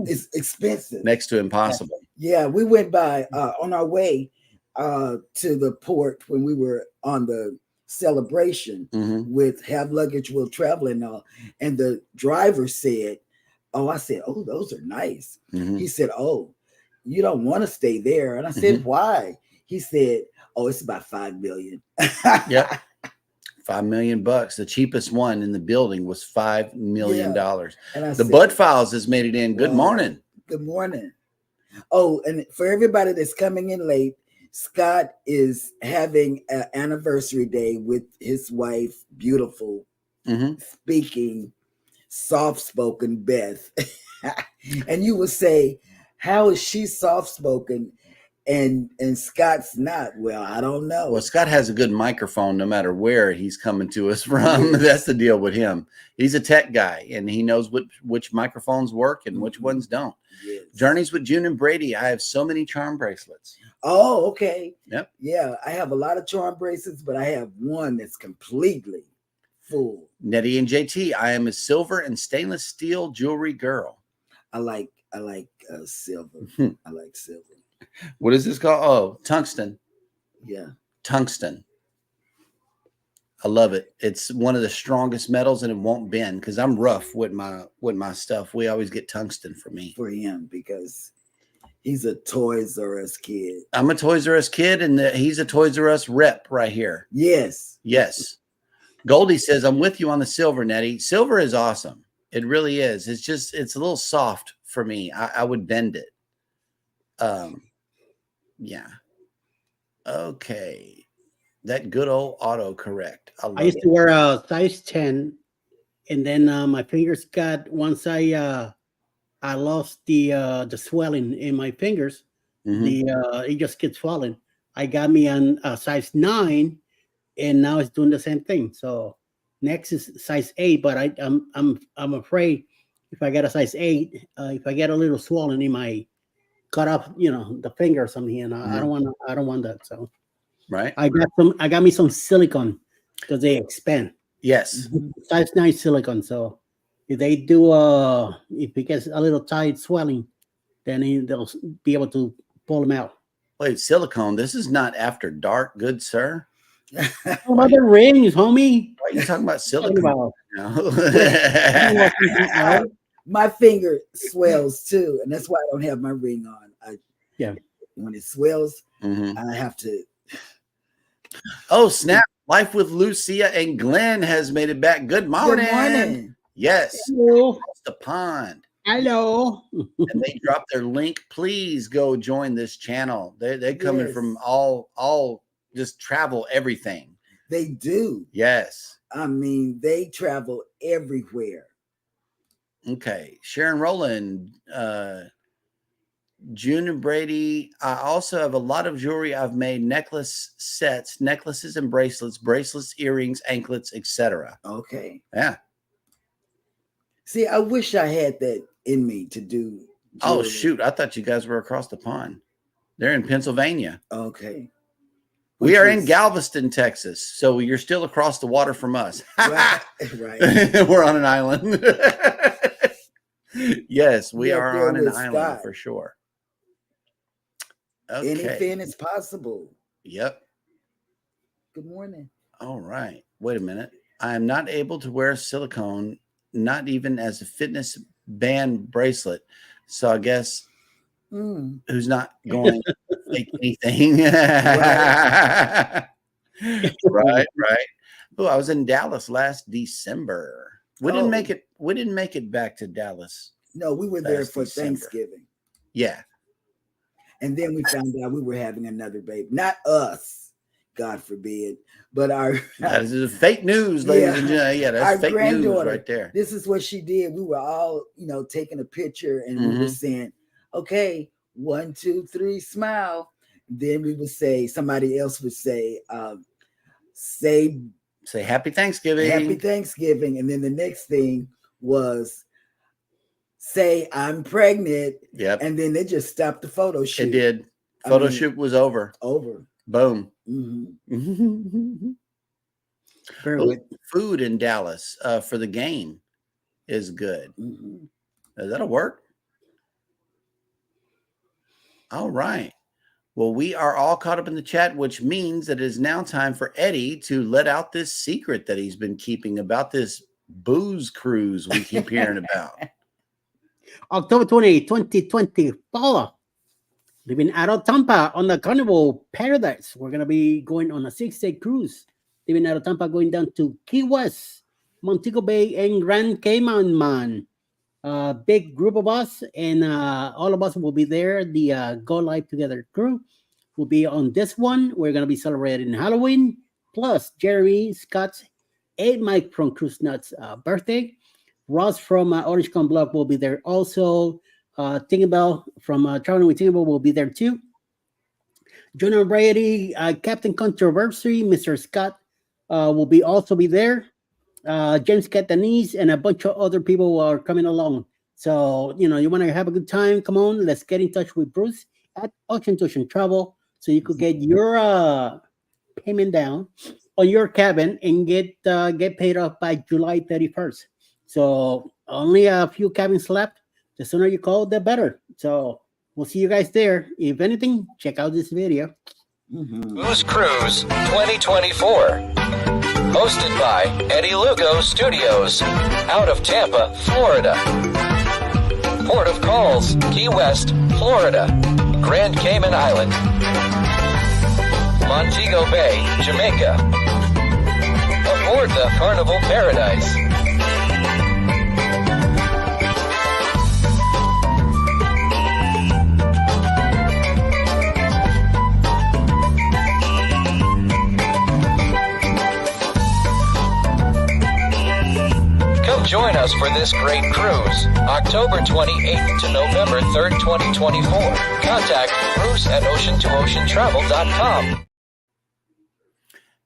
it's expensive, next to impossible. Yeah, we went by on our way to the port when we were on the celebration with Have Luggage Will Travel and all, and the driver said, "Oh," I said, "Oh, those are nice." He said, "Oh, you don't want to stay there." And I said, "Why?" He said, "Oh, it's about $5 million." Yep. $5 million. The cheapest one in the building was $5 million. And the Bud Files has made it in. Good morning. Good morning. Oh, and for everybody that's coming in late, Scott is having an anniversary day with his wife, beautiful, speaking, soft-spoken Beth. And you would say, how is she soft-spoken and Scott's not? Well, I don't know. Well, Scott has a good microphone no matter where he's coming to us from. That's the deal with him. He's a tech guy, and he knows which microphones work and which ones don't. Yes. Journeys with June and Brady. I have so many charm bracelets. Oh, okay. Yep. Yeah, I have a lot of charm bracelets, but I have one that's completely full. Nettie and JT. I am a silver and stainless steel jewelry girl. I like silver. I like silver. What is this called? Oh, tungsten. Yeah. Tungsten. I love it. It's one of the strongest metals, and it won't bend because I'm rough with my stuff. We always get tungsten for me. For him, because he's a Toys R Us kid. I'm a Toys R Us kid, and he's a Toys R Us rep right here. Yes. Yes. Goldie says, I'm with you on the silver, Nettie. Silver is awesome. It really is. It's a little soft for me. I would bend it. Yeah. Okay. That good old autocorrect. I used to wear a size 10, and then my fingers got, once I lost the swelling in my fingers, it just gets swollen. I got me on a size 9, and now it's doing the same thing. So next is size 8, but I'm afraid if I get a size 8, if I get a little swollen, it might cut off, the finger or something, and I don't want that. So right, I got me some silicone because they expand. Yes, size 9 silicone. So if they do if it gets a little tight swelling, then they'll be able to pull them out. Wait, silicone. This is not After Dark, good sir. What about the rings, homie? Why are you talking about silicone? my finger swells too, and that's why I don't have my ring on. When it swells, I have to. Oh snap! Life with Lucia and Glenn has made it back. Good morning. Good morning. Yes. Hello. Across the pond. Hello. And they dropped their link. Please go join this channel. They're coming from all just travel everything. They do. Yes. I mean, they travel everywhere. Okay. Sharon Rowland, June and Brady. I also have a lot of jewelry. I've made necklace sets, necklaces and bracelets, earrings, anklets, etc. Okay. Yeah. See, I wish I had that in me to do jewelry. Oh, shoot. I thought you guys were across the pond. They're in Pennsylvania. Okay. We are in Galveston, Texas. So you're still across the water from us. Right. We're on an island. Yes, we are on an island Scott. for sure. Okay. Anything is possible. Yep. Good morning. All right. Wait a minute. I am not able to wear silicone, not even as a fitness band bracelet. So I guess who's not going to fake anything? Right. Oh, I was in Dallas last December. We didn't make it. We didn't make it back to Dallas. No, we were there for Thanksgiving. Yeah. And then we found out we were having another baby. Not us, God forbid, but our. That is fake news, ladies and gentlemen. Yeah, that's fake news right there. This is what she did. We were all, taking a picture and we were saying, okay, 1, 2, 3, smile. Then we would say, somebody else would say, say Happy Thanksgiving. Happy Thanksgiving. And then the next thing was say I'm pregnant. Yep. And then they just stopped the photo shoot. It did. Photo shoot was over. Boom. Food in Dallas for the game is good. That'll work. All right. Well, we are all caught up in the chat, which means that it is now time for Eddie to let out this secret that he's been keeping about this booze cruise we keep hearing about. October 20, 2024. Leaving out of Tampa on the Carnival Paradise. We're going to be going on a 6-day cruise. Leaving out of Tampa, going down to Key West, Montego Bay, and Grand Cayman, man. Big group of us, and all of us will be there. The Go Live Together crew will be on this one. We're going to be celebrating Halloween, plus Jeremy, Scott's, and Mike from Cruise Nuts' birthday. Ross from Orange Con Blog will be there also. Tinkerbell from Traveling with Tinkerbell will be there too. Jonah Brady, Captain Controversy, Mr. Scott will also be there. James Catanese and a bunch of other people are coming along. So, you want to have a good time. Come on, let's get in touch with Bruce at Ocean to Ocean Travel so you could get your payment down on your cabin and get paid off by July 31st. So only a few cabins left. The sooner you call, the better. So we'll see you guys there. If anything, check out this video. Booze Cruise 2024. Hosted by Eddie Lugo Studios, out of Tampa, Florida. Port of Calls, Key West, Florida. Grand Cayman Island. Montego Bay, Jamaica. Aboard the Carnival Paradise. Join us for this great cruise, October 28th to November 3rd, 2024. Contact Bruce at ocean2oceantravel.com.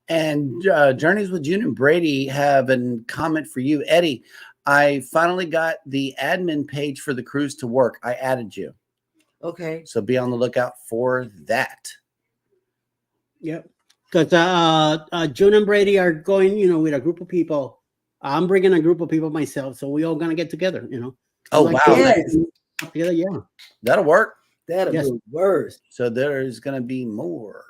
And Journeys with June and Brady have a comment for you. Eddie, I finally got the admin page for the cruise to work. I added you. Okay. So be on the lookout for that. Yep. Because June and Brady are going, with a group of people. I'm bringing a group of people myself, so we all gonna get together, Oh, like, wow. Yes. Together, yeah. That'll work. That'll be worse. So there's going to be more.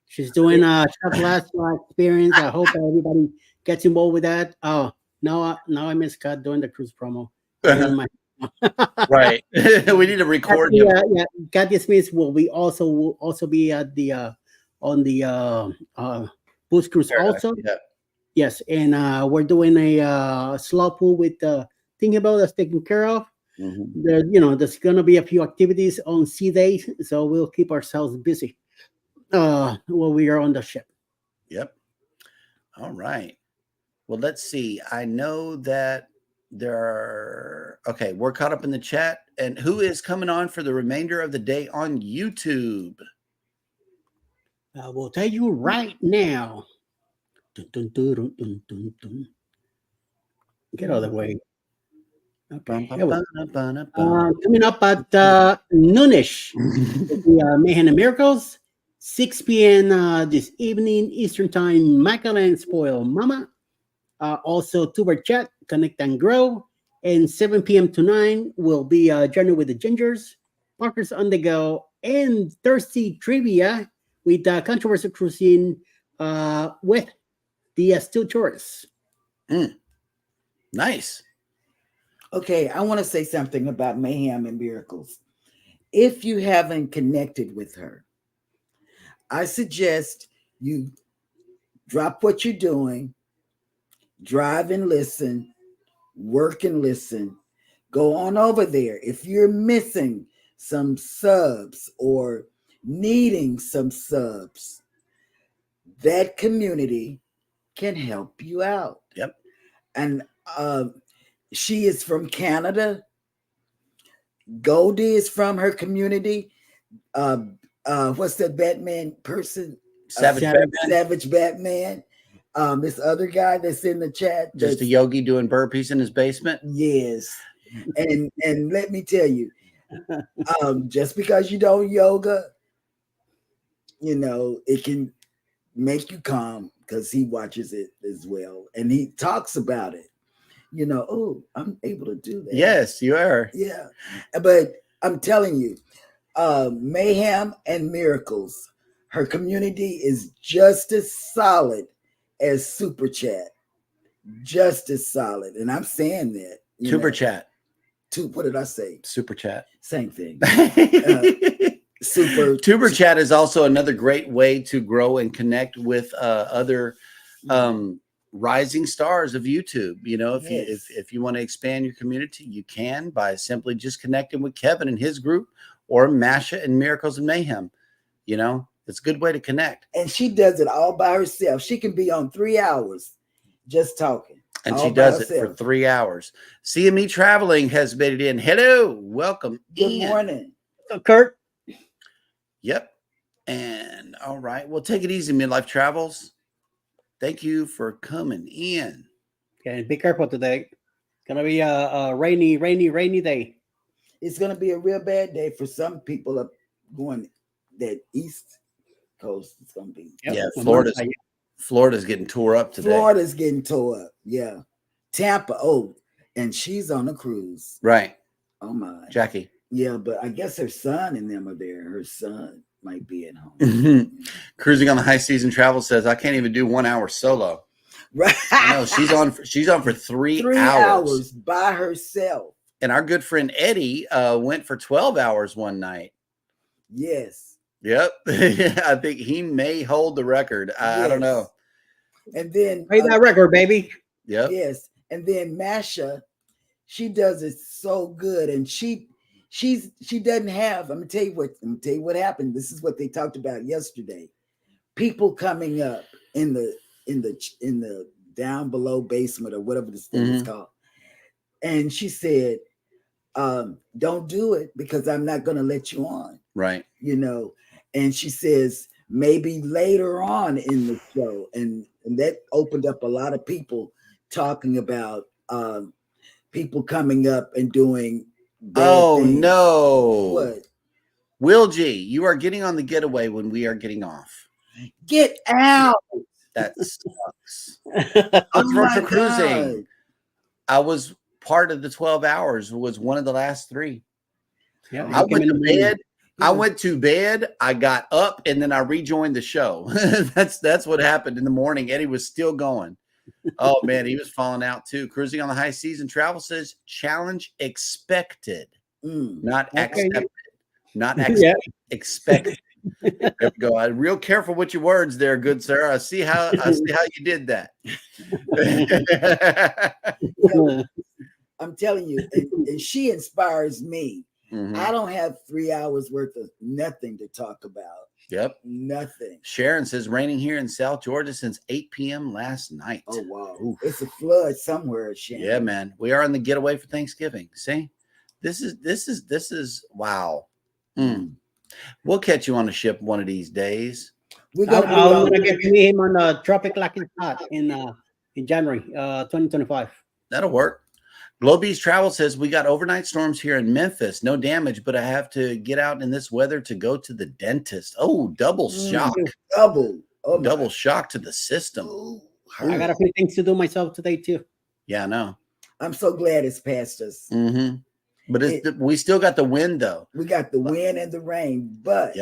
She's doing a shot glass experience. I hope everybody gets involved with that. Oh, now I miss Scott doing the cruise promo. Right. We need to record him. Yeah, Kathy Smith will also be at the on the boost cruise also. Yeah. Yes, and we're doing a slow pool with thinking about us taken care of. There's gonna be a few activities on sea days, so we'll keep ourselves busy while we are on the ship. Yep. All right. Well, let's see. I know that we're caught up in the chat. And who is coming on for the remainder of the day on YouTube? I will tell you right now. Dun, dun, dun, dun, dun, dun, dun. Get out of the way. Okay. Coming up at noonish, Mayhem and Miracles, 6 p.m. This evening Eastern Time. Michael and Spoil Mama. Also, Tuber Chat, Connect and Grow. And 7 p.m. to 9 will be Journey with the Gingers, Parkers on the Go, and Thirsty Trivia with Controversial Cruising with the Still Tourists. Nice. Okay, I want to say something about Mayhem and Miracles. If you haven't connected with her, I suggest you drop what you're doing, drive and listen, work and listen, go on over there. If you're missing some subs or needing some subs, that community can help you out. Yep. And she is from Canada. Goldie is from her community. What's that Batman person? Savage Batman. This other guy that's in the chat. Just a yogi doing burpees in his basement. Yes. And let me tell you, just because you don't yoga, it can make you calm, because he watches it as well. And he talks about it. I'm able to do that. Yes, you are. Yeah. But I'm telling you, Mayhem and Miracles, her community is just as solid as Super Chat. Just as solid. And I'm saying that. Super Chat. What did I say? Super Chat. Same thing. Tuber Chat is also another great way to grow and connect with other rising stars of YouTube. If you want to expand your community, you can by simply just connecting with Kevin and his group, or Masha and Miracles and Mayhem. It's a good way to connect. And she does it all by herself. She can be on 3 hours just talking. And she does it for 3 hours. CME Traveling has made it in. Hello. Welcome. Good morning. Kurt. Yep. And all right. Well, take it easy, Midlife Travels. Thank you for coming in. Okay, be careful today. It's going to be a rainy day. It's going to be a real bad day for some people up going that East Coast. It's going to be. Yep. Yeah, Florida's getting tore up today. Florida's getting tore up. Yeah. Tampa. Oh, and she's on a cruise. Right. Oh, my. Jackie. Yeah, but I guess her son and them are there. Her son might be at home. Cruising on the High Season Travel says, I can't even do 1 hour solo. Right. No, she's on for 3 3 hours by herself. And our good friend Eddie went for 12 hours one night. Yes. Yep. I think he may hold the record. I don't know. And then play that record, baby. Yep. Yes. And then Masha, she does it so good. And she doesn't have, I'm gonna tell you what happened. This is what they talked about yesterday. People coming up in the down below basement or whatever this thing is called. And she said, don't do it, because I'm not gonna let you on. Right. And she says maybe later on in the show, and that opened up a lot of people talking about people coming up and doing Oh things. No. What? Will G, you are getting on the getaway when we are getting off. Get out. That sucks. Oh Cruising. I was part of the 12 hours, was one of the last 3. Yeah, I went to bed. I got up, and then I rejoined the show. That's what happened in the morning. Eddie was still going. Oh man, he was falling out too. Cruising on the high seas and travel says challenge expected, not accepted, not expected. There we go. Real careful with your words there, good sir. I see how you did that. I'm telling you, and she inspires me. I don't have 3 hours worth of nothing to talk about. Yep. Nothing. Sharon says raining here in South Georgia since 8 p.m. last night. Oh, wow. Oof. It's a flood somewhere, Sharon. Yeah, man. We are on the getaway for Thanksgiving. See? This is wow. We'll catch you on the ship one of these days. I'm gonna get to meet him on the Tropic Lucky Spot in January 2025. That'll work. Globee's Travel says we got overnight storms here in Memphis. No damage, but I have to get out in this weather to go to the dentist. Oh, double shock. Double shock to the system. Oh, I got a few things to do myself today too. Yeah, I know. I'm so glad it's past us. But we still got the wind though. We got the wind and the rain, but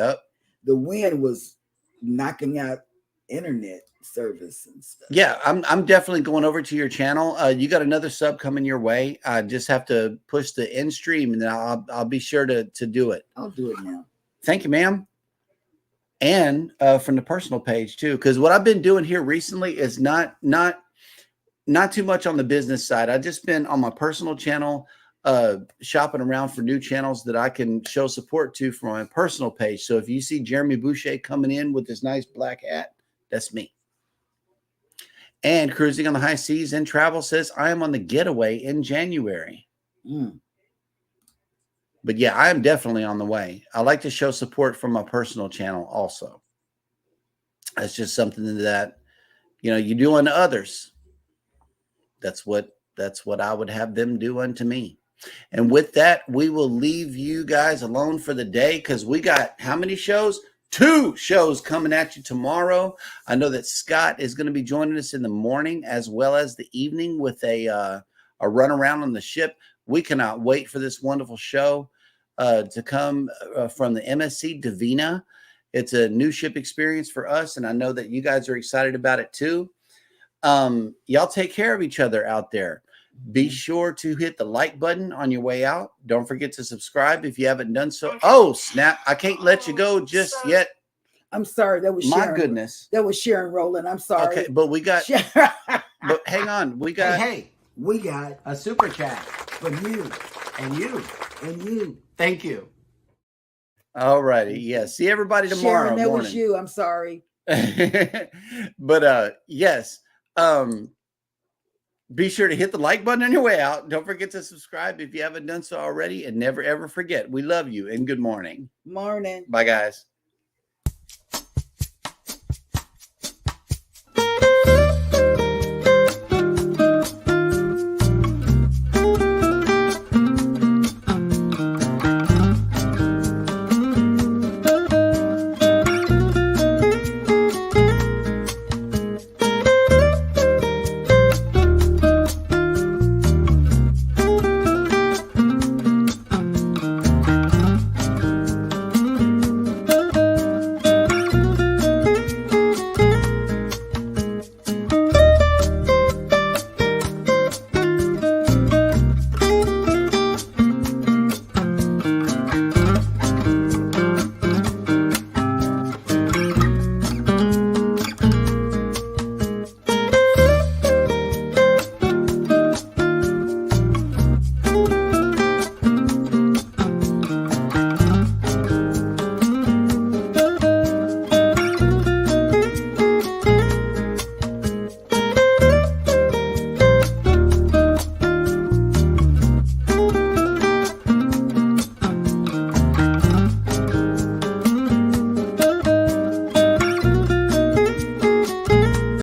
the wind was knocking out internet service and stuff. Yeah, I'm definitely going over to your channel. You got another sub coming your way. I just have to push the end stream, and then I'll be sure to do it. I'll do it now. Thank you, ma'am. And from the personal page too, because what I've been doing here recently is not too much on the business side. I've just been on my personal channel, shopping around for new channels that I can show support to from my personal page. So if you see Jeremy Boucher coming in with this nice black hat, that's me. And Cruising on the High Seas and Travel says I am on the getaway in January. But yeah, I am definitely on the way. I like to show support from my personal channel also. That's just something that, you do unto others. That's what I would have them do unto me. And with that, we will leave you guys alone for the day because we got how many shows? 2 shows coming at you tomorrow. I know that Scott is going to be joining us in the morning as well as the evening with a run around on the ship. We cannot wait for this wonderful show to come from the MSC Divina. It's a new ship experience for us, and I know that you guys are excited about it too. Y'all take care of each other out there. Be sure to hit the like button on your way out. Don't forget to subscribe if you haven't done so. Oh, snap. I can't let you go just yet. I'm sorry. That was my Sharon. goodness. That was Sharon Rowland. I'm sorry. Okay, but we got but hang on. We got we got a super chat from you and you. and you. Thank you. All righty. Yeah. See everybody tomorrow. Sharon, that morning. was you. I'm sorry. But yes. Be sure to hit the like button on your way out. Don't forget to subscribe if you haven't done so already. And never, ever forget, we love you and good morning. Morning. Bye, guys.